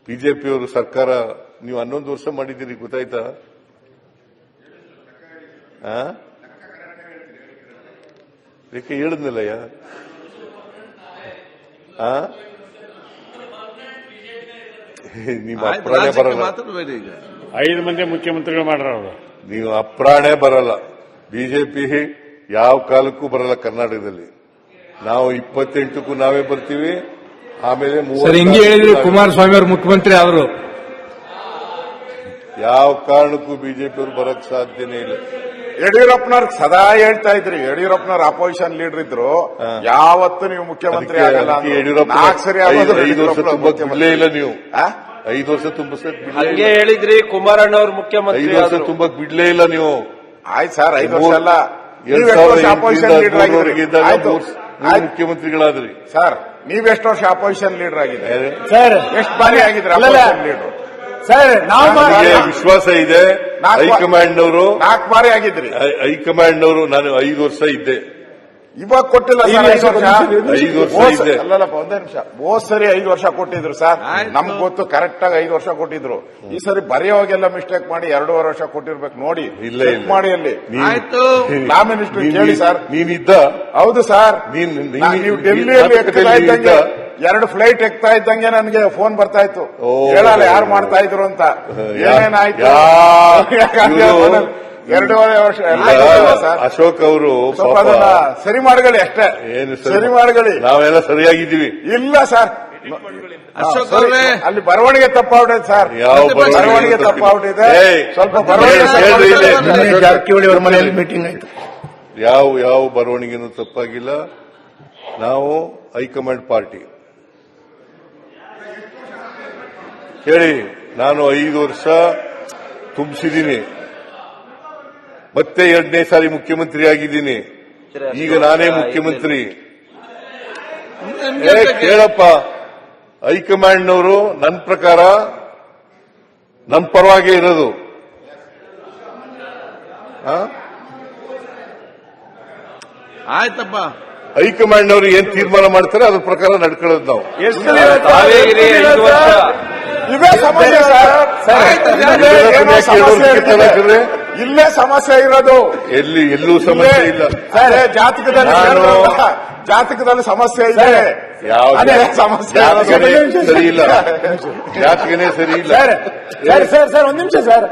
ಬಿಜೆಪಿಯವರು ಸರ್ಕಾರ ನೀವು 11 ವರ್ಷ ಮಾಡಿದ್ದೀರಿ, ಗೊತ್ತಾಯ್ತಾ? ಯಾಕೆ ಹೇಳಿದ್ನಲ್ಲಯ್ಯ? ನೀವು ಅಪ್ರಾಣೆ ಬರಲ್ಲ. 5 ಮಂದಿ ಮುಖ್ಯಮಂತ್ರಿಗಳು ಮಾಡ್ರ ಅವರು. ನೀವು ಅಪ್ರಾಣೆ ಬರಲ್ಲ. ಬಿಜೆಪಿ ಯಾವ ಕಾಲಕ್ಕೂ ಬರಲ್ಲ ಕರ್ನಾಟಕದಲ್ಲಿ. ನಾವು 28ಕ್ಕೂ ನಾವೇ ಬರ್ತೀವಿ. ಆಮೇಲೆ ಹಿಂಗೆ ಹೇಳಿದ್ರು ಕುಮಾರಸ್ವಾಮಿ ಅವರು ಮುಖ್ಯಮಂತ್ರಿ ಅವರು. ಯಾವ ಕಾರಣಕ್ಕೂ ಬಿಜೆಪಿಯವರು ಬರಕ್ ಸಾಧ್ಯನೇ ಇಲ್ಲ. ಯಡಿಯೂರಪ್ಪನವ್ರು ಸದಾ ಹೇಳ್ತಾ ಇದ್ರಿ, ಯಡಿಯೂರಪ್ಪನವ್ರ ಅಪೋಸಿಷನ್ ಲೀಡರ್ ಇದ್ರು, ಯಾವತ್ತು ನೀವು ಮುಖ್ಯಮಂತ್ರಿ ಆಗಲ್ಲ. ಯಡಿಯೂರಪ್ಪ 5 ವರ್ಷ ತುಂಬಕ್ ಬಿಡ್ಲೇ ಇಲ್ಲ. ನೀವು 5 ವರ್ಷ ಹಂಗೆ ಹೇಳಿದ್ರಿ. ಕುಮಾರಣ್ಣವ್ರು ಮುಖ್ಯಮಂತ್ರಿ 5 ವರ್ಷ ತುಂಬಕ್ ಬಿಡ್ಲೇ ಇಲ್ಲ ನೀವು. ಆಯ್ತು ಸರ್, 5 ವರ್ಷ ಅಲ್ಲ, 2008 ಮುಖ್ಯಮಂತ್ರಿಗಳಾದ್ರಿ ಸರ್. ನೀವೆಷ್ಟು ವರ್ಷ ಅಪೋಸಿಷನ್ ಲೀಡರ್ ಆಗಿದ್ರೆ? ಸರ್ ಎಷ್ಟು ಬಾರಿ ಆಗಿದ್ರೆ ಅಪೋಸಿಷನ್ ಲೀಡರ್? ಸರ್ ನಾವು ವಿಶ್ವಾಸ ಇದೆ. ಹೈಕಮಾಂಡ್ನವರು 4 ಬಾರಿ ಆಗಿದ್ರಿ. ಹೈಕಮಾಂಡ್ನವರು ನಾನು 5 ವರ್ಷ ಇದ್ದೆ. ಇವಾಗ ಕೊಟ್ಟಿಲ್ಲ ಸರ್ 5 ವರ್ಷ. 5 ವರ್ಷ ಇದೆ. ಅಲ್ಲಲ್ಲಪ್ಪ, ಒಂದೇ ನಿಮಿಷ. ಹೋದ್ ಸರಿ 5 ವರ್ಷ ಕೊಟ್ಟಿದ್ರು ಸರ್, ನಮ್ಗೆ ಗೊತ್ತು ಕರೆಕ್ಟ್ ಆಗಿ 5 ವರ್ಷ ಕೊಟ್ಟಿದ್ರು. ಈ ಸರಿ ಬರೆಯೋವಾಗೆಲ್ಲ ಮಿಸ್ಟೇಕ್ ಮಾಡಿ 2.5 ವರ್ಷ ಕೊಟ್ಟಿರ್ಬೇಕು. ನೋಡಿ, ಇಲ್ಲ ಮಾಡಿ ಅಲ್ಲಿ ಲಾ ಮಿನಿಸ್ಟರ್ ಕೇಳಿ ಸರ್. ನೀನಿದ್ದ? ಹೌದು ಸರ್. ನೀವು ಡೆಲ್ಲಿಯಲ್ಲಿ ಎಕ್ತಾ ಇದ್ದಂಗೆ 2 ಫ್ಲೈಟ್ ಎಕ್ತಾ ಇದ್ದಂಗೆ ನನಗೆ ಫೋನ್ ಬರ್ತಾ ಇತ್ತು, ಹೇಳಲ್ಲ ಯಾರು ಮಾಡ್ತಾ ಇದ್ರು ಅಂತ. ಏನೇನಾಯ್ತು? 2.5 ವರ್ಷ ಅಶೋಕ್ ಅವರು ಸರಿ ಮಾಡಗಳಿ ಅಷ್ಟೇ. ಸರಿ ಮಾಡಗಳಿ, ನಾವೆಲ್ಲ ಸರಿಯಾಗಿದ್ದೀವಿ. ಇಲ್ಲ ಸರ್, ಅಲ್ಲಿ ಬರವಣಿಗೆ ತಪ್ಪಾಗ್ಬಿಟ್ಟಿದೆ ಸರ್. ಬರವಣಿಗೆ ತಪ್ಪಾಗ್ಬಿಟ್ಟಿದೆ. ಸ್ವಲ್ಪ ಬರವಣಿಗೆ ಜಾರಕಿಹೊಳಿ ಅವರ ಮನೆಯಲ್ಲಿ ಮೀಟಿಂಗ್ ಆಯ್ತು. ಯಾವ ಬರವಣಿಗೆನೂ ತಪ್ಪಾಗಿಲ್ಲ. ನಾವು ಹೈಕಮಾಂಡ್ ಪಾರ್ಟಿ ಹೇಳಿ, ನಾನು 5 ವರ್ಷ ತುಂಬಿಸಿದ್ದೀನಿ, ಮತ್ತೆ 2ನೇ ಸಾರಿ ಮುಖ್ಯಮಂತ್ರಿ ಆಗಿದ್ದೀನಿ. ಈಗ ನಾನೇ ಮುಖ್ಯಮಂತ್ರಿ. ಕೇಳಪ್ಪ, ಹೈಕಮಾಂಡ್ನವರು ನನ್ನ ಪ್ರಕಾರ ನನ್ನ ಪರವಾಗೇ ಇರೋದು. ಆಯ್ತಪ್ಪ, ಹೈಕಮಾಂಡ್ನವರು ಏನ್ ತೀರ್ಮಾನ ಮಾಡ್ತಾರೆ ಅದ್ರ ಪ್ರಕಾರ ನಡ್ಕೊಳ್ಳೋದು ನಾವು. ಇವೇ ಸಮಸ್ಯೆ ಇಲ್ಲೇ ಸಮಸ್ಯೆ ಇರೋದು. ಎಲ್ಲೂ ಸಮಸ್ಯೆ ಇಲ್ಲ ಸರ್. ಜಾತಕದಲ್ಲಿ ಸಮಸ್ಯೆ ಇದೆ. ಸಮಸ್ಯೆ ಸರಿ ಇಲ್ಲ, ಜಾತಕನೇ ಸರಿ ಇಲ್ಲ. ಸರ್ ಒಂದ್ ನಿಮಿಷ ಸರ್.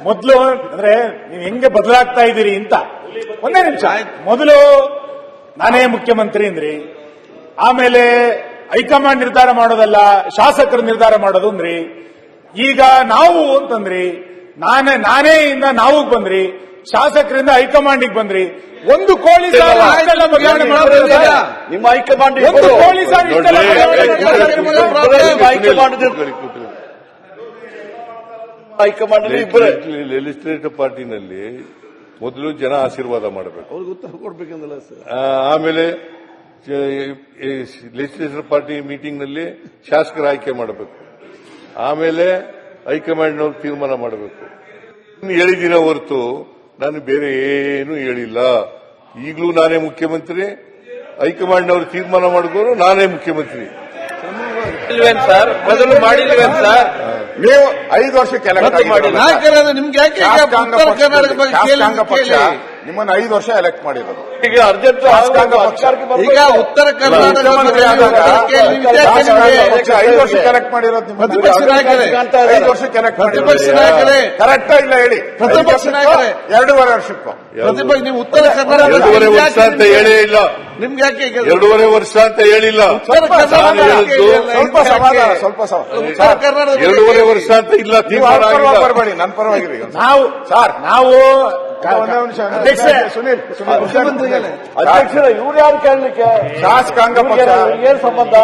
ಮೊದಲು ಅಂದ್ರೆ ನೀವು ಹೆಂಗೆ ಬದಲಾಗ್ತಾ ಇದ್ದೀರಿ ಅಂತ ಒಂದೇ ನಿಮಿಷ. ಮೊದಲು ನಾನೇ ಮುಖ್ಯಮಂತ್ರಿ ಅಂದ್ರಿ, ಆಮೇಲೆ ಹೈಕಮಾಂಡ್ ನಿರ್ಧಾರ ಮಾಡೋದಲ್ಲ ಶಾಸಕರು ನಿರ್ಧಾರ ಮಾಡೋದು ಅಂದ್ರಿ, ಈಗ ನಾವು ಅಂತಂದ್ರಿ, ನಾನೇ ಇಂದ ನಾವು ಬಂದ್ರಿ, ಶಾಸಕರಿಂದ ಹೈಕಮಾಂಡಿಗೆ ಬಂದ್ರಿ. ಒಂದು ಕೋಳಿ ಸಾಲ ಬದಲಾವಣೆ ಮಾಡೋದಿಲ್ಲ. ನಿಮ್ಮ ಹೈಕಮಾಂಡ್ ಒಂದು ಕೋಳಿ ಸಾಲ ಹೈಕಮಾಂಡ್ ಲೆಜಿಸ್ಲೇಟಿವ್ ಪಾರ್ಟಿನಲ್ಲಿ ಮೊದಲು ಜನ ಆಶೀರ್ವಾದ ಮಾಡಬೇಕು, ಅವ್ರಿಗೆ ಉತ್ತರ ಕೊಡ್ಬೇಕಂದಲ್ಲ ಸರ್. ಆಮೇಲೆ ಲೆಜಿಸ್ಲೇಟಿವ್ ಪಾರ್ಟಿ ಮೀಟಿಂಗ್ನಲ್ಲಿ ಶಾಸಕರ ಆಯ್ಕೆ ಮಾಡಬೇಕು, ಆಮೇಲೆ ಹೈಕಮಾಂಡ್ನವ್ರು ತೀರ್ಮಾನ ಮಾಡಬೇಕು. ಹೇಳಿದಿನ ಹೊರತು ನಾನು ಬೇರೆ ಏನು ಹೇಳಿಲ್ಲ. ಈಗಲೂ ನಾನೇ ಮುಖ್ಯಮಂತ್ರಿ, ಹೈಕಮಾಂಡ್ನವರು ತೀರ್ಮಾನ ಮಾಡಿದ್ರು ನಾನೇ ಮುಖ್ಯಮಂತ್ರಿ. ಸರ್ ಮೊದಲು ಮಾಡಿಲ್ವೇನ್ ಸರ್? ನೀವು 5 ವರ್ಷಕ್ಕೆ ಎಲೆಕ್ಟ್ ನಿಮ್ಗೆ ಪಕ್ಷ ನಿಮ್ಮನ್ನು 5 ವರ್ಷ ಎಲೆಕ್ಟ್ ಮಾಡಿರೋದು. ಈಗ ಅರ್ಜೆಂಟ್ ಈಗ ಉತ್ತರ ಕರ್ನಾಟಕ 5 ವರ್ಷಕ್ಕೆ ಎಲೆಕ್ಟ್ ಮಾಡಿರೋದು. ನಿಮ್ಮ 5 ವರ್ಷಕ್ಕೆ ಎಲೆಕ್ಟ್ ಪ್ರತಿಪಕ್ಷ ನಾಯಕರೇ ಕರೆಕ್ಟಾ ಇಲ್ಲ ಹೇಳಿ? ಪ್ರತಿಪಕ್ಷ ನಾಯಕರೇ 2.5 ವರ್ಷಕ್ಕೂ ಪ್ರತಿಪಕ್ಷ ನೀವು ಉತ್ತರ ಕರ್ನಾಟಕ 2.5 ವರ್ಷ ಅಂತ ಹೇಳೇ ಇಲ್ಲ. ನಿಮ್ಗೆ ಯಾಕೆ 2.5 ವರ್ಷ ಅಂತ ಹೇಳಿಲ್ಲ. ಸ್ವಲ್ಪ ಸಮಾಧಾನ, ಸ್ವಲ್ಪ 2.5 ವರ್ಷ ಅಂತ ಇಲ್ಲ. ಬರಬೇಡಿ, ನನ್ನ ಪರವಾಗಿರಿ. ನಾವು ಸುನೀಲ್ ಅಧ್ಯಕ್ಷರ ಇವ್ರು ಯಾರು ಕೇಳಲಿಕ್ಕೆ? ಶಾಸಕಾಂಗ ಪಕ್ಷ ಏನ್ ಸಂಬಂಧ?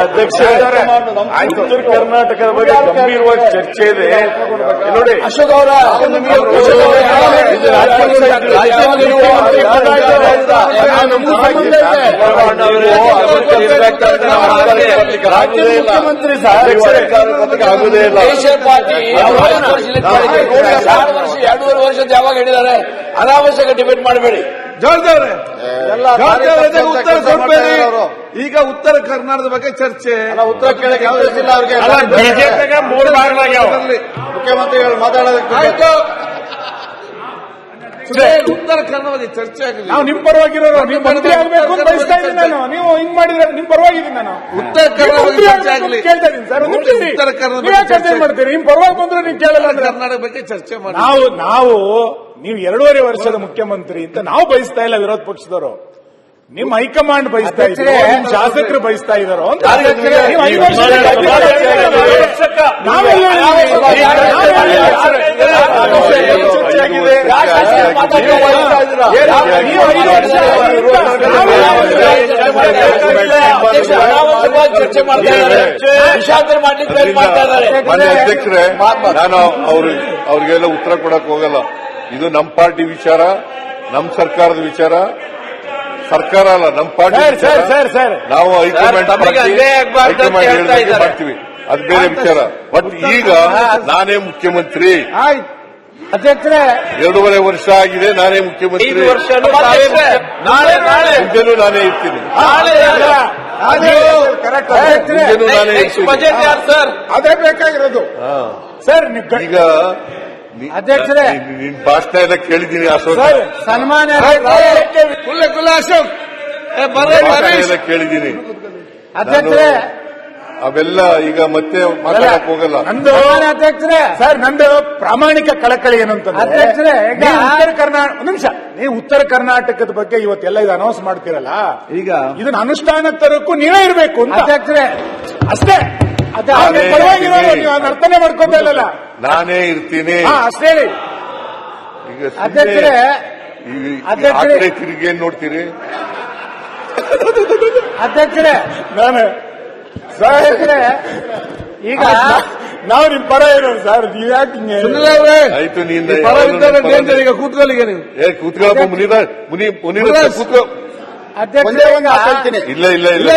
ಅಧ್ಯಕ್ಷ ಉತ್ತರ ಕರ್ನಾಟಕದ ಬಗ್ಗೆ ಗಂಭೀರವಾಗಿ ಚರ್ಚೆ ಇದೆ ನೋಡಿ. ಅಶೋಕ್ ಅವರ ಮುಖ್ಯಮಂತ್ರಿ ಆಗುದೇ ಇಲ್ಲ. 2.5 ವರ್ಷದ ಯಾವಾಗ ಹೇಳಿದ್ದಾರೆ? ಅನಾವಶ್ಯಕ ಡಿಬೇಟ್ ಮಾಡಬೇಡಿ. ಜೋರ್ದವ್ರೆ ಉತ್ತರ ಕೊಡ್ಬೇಡಿ. ಈಗ ಉತ್ತರ ಕರ್ನಾಟಕದ ಬಗ್ಗೆ ಚರ್ಚೆ. ಉತ್ತರ ಕೇಳಕ್ಕೆ ಅವ್ರಿಗೆ ಬಿಜೆಪಿಗೆ 3 ಭಾಗಗಳಾಗ್ಯಾವ. ಮುಖ್ಯಮಂತ್ರಿಗಳು ಮಾತಾಡೋದಕ್ಕೆ ಆಯ್ತು. ಉತ್ತರ ಕನ್ನಡ ಬಗ್ಗೆ ಚರ್ಚೆ ಆಗಲಿ. ನಾವು ನಿಮ್ ಪರವಾಗಿರೋರು, ನೀವು ಮಂತ್ರಿ ಆಗ್ಬೇಕು ಅಂತ ಬಯಸ್ತಾ ಇದ್ದೀನಿ ನಾನು. ನೀವು ಹಿಂಗ್ ಮಾಡಿದ್ರೆ ನಿಮ್ ಪರವಾಗಿದ್ದೀನಿ ನಾನು. ಉತ್ತರ ಕನ್ನಡ ಬಗ್ಗೆ ಚರ್ಚೆ ಆಗಲಿ. ಕೇಳ್ತಾ ಇದ್ದೀನಿ ಸರ್. ಉತ್ತರ ಕನ್ನಡ ನೀವೇ ಚರ್ಚೆ ಮಾಡ್ತೀರಿ. ನಿಮ್ ಪರವಾಗಿ ಬಂದ್ರೆ ನೀವು ಕೇಳಲ್ಲ ಅಂದ್ರೆ ಕರ್ನಾಟಕ ಬಗ್ಗೆ ಚರ್ಚೆ ಮಾಡಿ. ನಾವು ನೀವು 2.5 ವರ್ಷದ ಮುಖ್ಯಮಂತ್ರಿ ಅಂತ ನಾವು ಬಯಸ್ತಾ ಇಲ್ಲ, ವಿರೋಧ ಪಕ್ಷದವರು. ನಿಮ್ಮ ಹೈಕಮಾಂಡ್ ಬಯಸ್ತಾ ಇದ್ರು, ನಿಮ್ ಶಾಸಕರು ಬಯಸ್ತಾ ಇದಾರೋ ಅಂತ. ನೀವು 5 ವರ್ಷ ಚರ್ಚೆ ಮಾಡ್ತಾರೆ, ವಿಷಾಂತರ ಮಾಡ್ಲಿಕ್ಕೆ ಪ್ರಯತ್ನ ಮಾಡ್ತಾ ಇದ್ದಾರೆ. ಅಧ್ಯಕ್ಷರೇ, ನಾನು ಅವ್ರಿಗೆಲ್ಲ ಉತ್ತರ ಕೊಡಕ್ ಹೋಗಲ್ಲ. ಇದು ನಮ್ಮ ಪಾರ್ಟಿ ವಿಚಾರ, ನಮ್ಮ ಸರ್ಕಾರದ ವಿಚಾರ. ಸರ್ಕಾರ ಅಲ್ಲ, ನಮ್ಮ ಪಾರ್ಟಿ ವಿಚಾರ. ನಾವು ಹೈಕಮಾಂಡ್ ಮಾಡ್ತೀವಿ, ಅದು ಬೇರೆ ವಿಚಾರ. ಬಟ್ ಈಗ ನಾನೇ ಮುಖ್ಯಮಂತ್ರಿ. ಅಧ್ಯಕ್ಷರೇ, 2.5 ವರ್ಷ ಆಗಿದೆ, ನಾನೇ ಮುಖ್ಯಮಂತ್ರಿ. ಮುಂದೆನೂ ನಾನೇ ಇರ್ತೀನಿ. ಮುಂದೆನೂ ನಾನೇ ಇರ್ತೀನಿ. ಅದೇ ಬೇಕಾಗಿರೋದು ಸರ್. ಈಗ ಅಧ್ಯಕ್ಷರೇ, ನಿನ್ ಭಾಷಣ ಎಲ್ಲ ಕೇಳಿದ್ದೀನಿ. ಅಶೋಕ್ ಸನ್ಮಾನ್ಯ ಅಶೋಕ್ ಎಲ್ಲ ಕೇಳಿದ್ದೀನಿ. ಅಧ್ಯಕ್ಷರೇ, ಅವೆಲ್ಲ ಈಗ ಮತ್ತೆ ಮಾತಾಡಕ್ ಹೋಗಲ್ಲ. ಅಧ್ಯಕ್ಷರೇ, ಸರ್, ನಂದು ಪ್ರಾಮಾಣಿಕ ಕಳಕಳಿ ಏನಂತಂದ್ರೆ, ನೀವು ಉತ್ತರ ಕರ್ನಾಟಕದ ಬಗ್ಗೆ ಇವತ್ತೆಲ್ಲ ಇದು ಅನೌನ್ಸ್ ಮಾಡ್ತೀರಲ್ಲ, ಈಗ ಇದನ್ನ ಅನುಷ್ಠಾನಕ್ಕೆ ತರೋಕ್ಕೂ ನೀವೇ ಇರಬೇಕು ಅಂತ. ಅಧ್ಯಕ್ಷರೇ, ಅಷ್ಟೇ. ಪರವಾಗಿರೋರು, ನೀವು ಅದನ್ನ ಅರ್ಥನೆ ಮಾಡ್ಕೊತಾ ಇಲ್ಲಲ್ಲ. ನಾನೇ ಇರ್ತೀನಿ ಅಷ್ಟೇ ಹೇಳಿ. ಈಗ ಅಧ್ಯಕ್ಷರೇ, ತಿರುಗಿ ಏನ್ ನೋಡ್ತೀರಿ? ಅಧ್ಯಕ್ಷರೇ, ನಾನು ಈಗ ನಾವು ನಿಮ್ ಪರ ಇರೋರು ಸರ್. ನೀವ್ ಯಾಕೆ ಆಯ್ತು, ನೀನ್ ಈಗ ಕೂತ್ಕೊಳ್ಳಿಗೆ ನೀವು ಕೂತ್ಕೊಳ್ಳಪ್ಪ. ಮುನಿರ ಕೂತ್ಕೊ. ಇಲ್ಲ ಇಲ್ಲ ಇಲ್ಲ,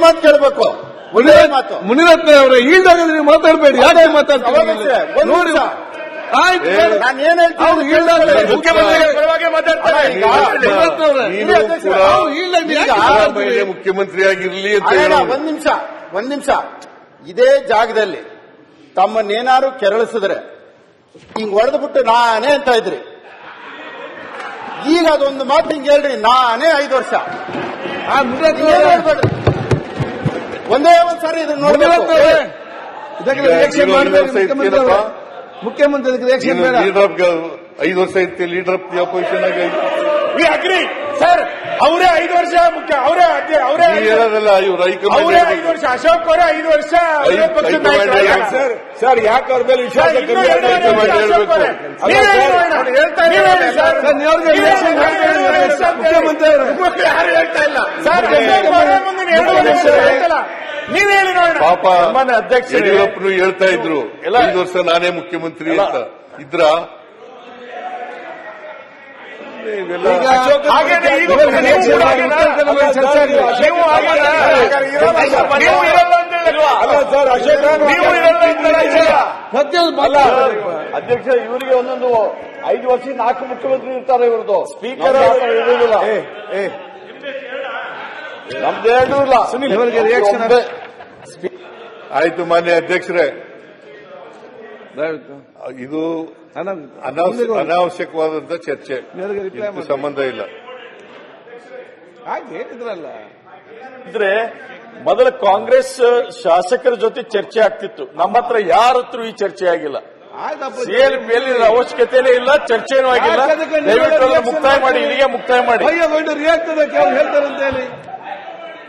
ಮಾತು ಕೇಳಬೇಕು. ಮುನಿರತ್ನ ಅವರೇ, ಈಲ್ದಾಗ ನೀವು ಮಾತಾಡಬೇಡಿ. ಯಾಕೆ ಮಾತಾಡ್ತೀವಿ ನೋಡಿ. ಆಯ್ತು, ನಾನು ಏನ್ ಮುಖ್ಯಮಂತ್ರಿ ಆಗಿರ್ಲಿ ಅಂತ ಒಂದ್ ನಿಮಿಷ ಇದೇ ಜಾಗದಲ್ಲಿ ತಮ್ಮನ್ನೇನಾರು ಕೆರಳಿಸಿದ್ರೆ ಹಿಂಗ್ ಹೊಡೆದ್ಬಿಟ್ಟು ನಾನೇ ಅಂತ ಇದ್ರಿ. ಈಗ ಅದೊಂದು ಮಾತು ಹಿಂಗ್ ಹೇಳ್ರಿ, ನಾನೇ 5 ವರ್ಷ. ಒಂದೇ ಒಂದ್ ಸಾರಿ ಇದನ್ನ ನೋಡ್ಬೇಕು. ರಿಯಾಕ್ಷನ್ ಮಾಡಬೇಕು. ಮುಖ್ಯಮಂತ್ರಿ ರಿಯಾಕ್ಷನ್ ಬೇಡ. 5 ವರ್ಷ ಇರ್ತೀವಿ ಲೀಡರ್ ಆಫ್ ದಿ ಅಪೋಸಿಷನ್ ಆಗಿ. Agri sir. ಅವರೇ 5 ವರ್ಷ ಮುಖ್ಯ. ಅವರೇ ಹೇಳೋದಲ್ಲ, ಇವ್ರು ಹೈಕಮಾಂಡ್ 5 ವರ್ಷ. ಅಶೋಕ್ ಅವರೇ 5 ವರ್ಷ ಸರ್. ಯಾಕೆ ಅವ್ರ ಮೇಲೆ ವಿಶ್ವಾಸ ನೀವ್ ಹೇಳಿ ನೋಡೋಣ. ಪಾಪ ಯಡಿಯೂರಪ್ಪನು ಹೇಳ್ತಾ ಇದ್ರು 5 ವರ್ಷ ನಾನೇ ಮುಖ್ಯಮಂತ್ರಿ ಅಂತ ಇದ್ರ. ಅಧ್ಯಕ್ಷ, ಇವರಿಗೆ ಒಂದೊಂದು 5 ವರ್ಷ 4 ಮುಖ್ಯಮಂತ್ರಿ ಇರ್ತಾರೆ. ಇವ್ರದ್ದು ಸ್ಪೀಕರ್ ಇರುವುದಿಲ್ಲ, ನಮ್ದೇನೂ ಇಲ್ಲ. ಇವರಿಗೆ ರಿಯಾಕ್ಷನ್. ಆಯ್ತು ಮಾನ್ಯ ಅಧ್ಯಕ್ಷರೇ, ಇದು ಅನಾವಶ್ಯಕವಾದಂತ ಚರ್ಚೆ, ಇದಕ್ಕೆ ಸಂಬಂಧ ಇಲ್ಲ. ಹಾಗೆ ಹೇಳಿದ್ರಲ್ಲ. ಇದ್ರೆ ಮೊದಲ ಕಾಂಗ್ರೆಸ್ ಶಾಸಕರ ಜೊತೆ ಚರ್ಚೆ ಆಗ್ತಿತ್ತು. ನಮ್ಮ ಹತ್ರ ಯಾರ ಹತ್ರ ಈ ಚರ್ಚೆ ಆಗಿಲ್ಲ. ಸಿಎಲ್ಪಿಯಲ್ಲಿ ಅವಶ್ಯಕತೆನೇ ಇಲ್ಲ, ಚರ್ಚೆನೂ ಆಗಿಲ್ಲ. ಮುಕ್ತಾಯ ಮಾಡಿ, ಇಲ್ಲಿಗೆ ಮುಕ್ತಾಯ ಮಾಡಿ. ರಿಯಾಕ್ಟ್ ಅದಕ್ಕೆ ಅವ್ರು ಹೇಳ್ತಾರೆ ಅಂತ ಹೇಳಿ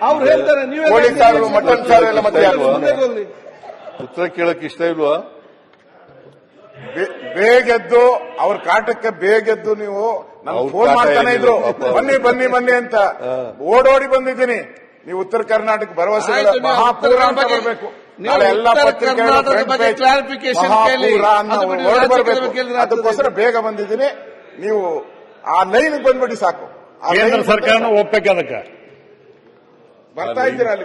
ಅವ್ರು ಹೇಳ್ತಾರೆ. ನೀವೇ ಮಟನ್ ಸಾರು ಎಲ್ಲ ಮತ್ತೆ ಉತ್ತರ ಕೇಳಕ್ ಇಷ್ಟ ಇಲ್ವಾ? ಬೇಗೆದ್ದು ಅವ್ರ ಕಾಟಕ್ಕೆ ಬೇಗೆದ್ದು ನೀವು ನಮ್ಗೆ ಫೋನ್ ಮಾಡ್ತಾನೆ ಇದ್ರು, ಬನ್ನಿ ಅಂತ. ಓಡೋಡಿ ಬಂದಿದ್ದೀನಿ. ನೀವು ಉತ್ತರ ಕರ್ನಾಟಕ ಭರವಸೆ ಮಹಾಪೂರ ಅಂತ ಬರಬೇಕು. ಎಲ್ಲ ಅದಕ್ಕೋಸ್ಕರ ಬೇಗ ಬಂದಿದ್ದೀನಿ. ನೀವು ಆ ಲೈನ್ ಬಂದ್ಬಿಡಿ ಸಾಕು. ಕೇಂದ್ರ ಸರ್ಕಾರ ಒಪ್ಪಕ್ಕೆ ಅದಕ್ಕೆ ಬರ್ತಾ ಇದ್ದೀರಾ ಅಲ್ಲಿ.